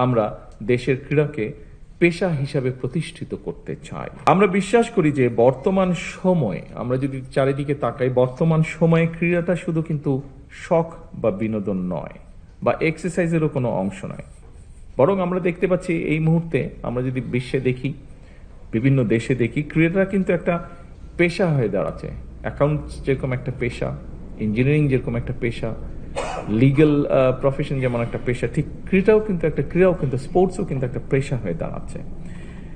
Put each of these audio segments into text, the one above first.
আমরা দেশের ক্রীড়াকে পেশা হিসাবে প্রতিষ্ঠিত করতে চাই। আমরা বিশ্বাস করি যে বর্তমান সময়ে আমরা যদি চারিদিকে তাকাই, বর্তমান সময়ে ক্রীড়াটা শুধু কিন্তু শখ বা বিনোদন নয়, বা এক্সারসাইজেরও কোনো অংশ নয়, বরং আমরা দেখতে পাচ্ছি এই মুহূর্তে আমরা যদি বিশ্বে দেখি, বিভিন্ন দেশে দেখি, ক্রীড়াটা কিন্তু একটা পেশা হয়ে দাঁড়াচ্ছে। অ্যাকাউন্টস যেরকম একটা পেশা, ইঞ্জিনিয়ারিং যেরকম একটা পেশা, লিগ্যাল প্রফেশন যেমন একটা পেশা, ঠিক ক্রীড়াও কিন্তু স্পোর্টসও কিন্তু একটা পেশা হয়ে দাঁড়াচ্ছে।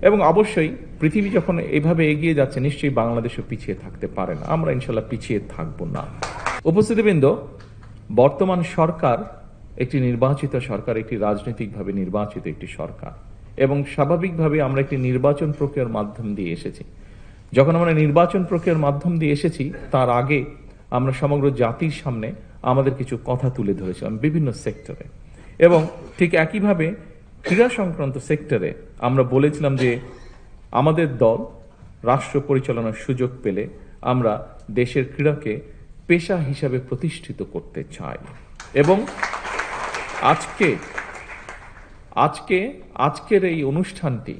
এবং অবশ্যই পৃথিবী যখন এভাবে এগিয়ে যাচ্ছে, নিশ্চয়ই বাংলাদেশও পিছিয়ে থাকতে পারে না। আমরা ইনশাল্লাহ পিছিয়ে থাকবো না। উপস্থিতিবৃন্দ, বর্তমান সরকার একটি নির্বাচিত সরকার, একটি রাজনৈতিকভাবে নির্বাচিত একটি সরকার, এবং স্বাভাবিকভাবে আমরা একটি নির্বাচন প্রক্রিয়ার মাধ্যম দিয়ে এসেছি। যখন আমরা নির্বাচন প্রক্রিয়ার মাধ্যম দিয়ে এসেছি, তার আগে আমরা সমগ্র জাতির সামনে আমাদের কিছু কথা তুলে ধরেছিলাম বিভিন্ন সেক্টরে, এবং ঠিক একইভাবে ক্রীড়া সংক্রান্ত সেক্টরে আমরা বলেছিলাম যে আমাদের দল রাষ্ট্র পরিচালনার সুযোগ পেলে আমরা দেশের ক্রীড়াকে পেশা হিসাবে প্রতিষ্ঠিত করতে চাই। এবং আজকের এই অনুষ্ঠানটি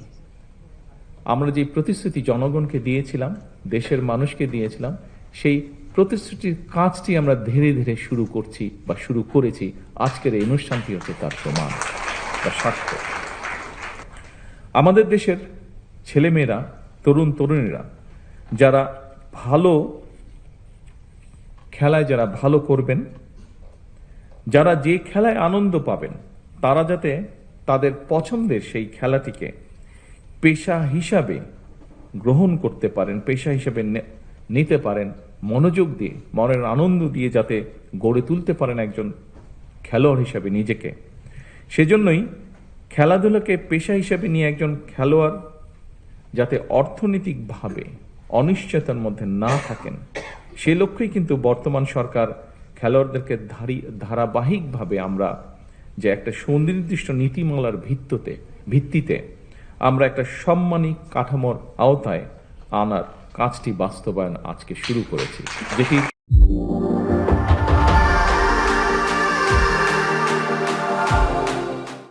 আমরা যে প্রতিশ্রুতি জনগণকে দিয়েছিলাম, দেশের মানুষকে দিয়েছিলাম, সেই প্রতিশ্রুতির কাজটি আমরা ধীরে ধীরে শুরু করেছি। আজকের এই অনুষ্ঠানটি হচ্ছে তার প্রমাণ বা সাক্ষ্য। আমাদের দেশের ছেলেমেয়েরা, তরুণীরা যারা ভালো খেলায় যারা ভালো করবেন, যারা যে খেলায় আনন্দ পাবেন, তারা যাতে তাদের পছন্দের সেই খেলাটিকে পেশা হিসাবে গ্রহণ করতে পারেন, পেশা হিসাবে নিতে পারেন, মনোযোগ দিয়ে, মনের আনন্দ দিয়ে যাতে গড়ে তুলতে পারেন একজন খেলোয়াড় হিসাবে নিজেকে। সেজন্যই খেলাধুলাকে পেশা হিসাবে নিয়ে একজন খেলোয়াড় যাতে অর্থনৈতিকভাবে অনিশ্চয়তার মধ্যে না থাকেন, সে লক্ষ্যেই কিন্তু বর্তমান সরকার খেলোয়াড়দেরকে ধারাবাহিকভাবে আমরা যে একটা সুনির্দিষ্ট নীতিমালার ভিত্তিতে আমরা একটা সম্মানী কাঠামোর আওতায় আনার কাজটি বাস্তবায়ন আজকে শুরু করেছি, যেটি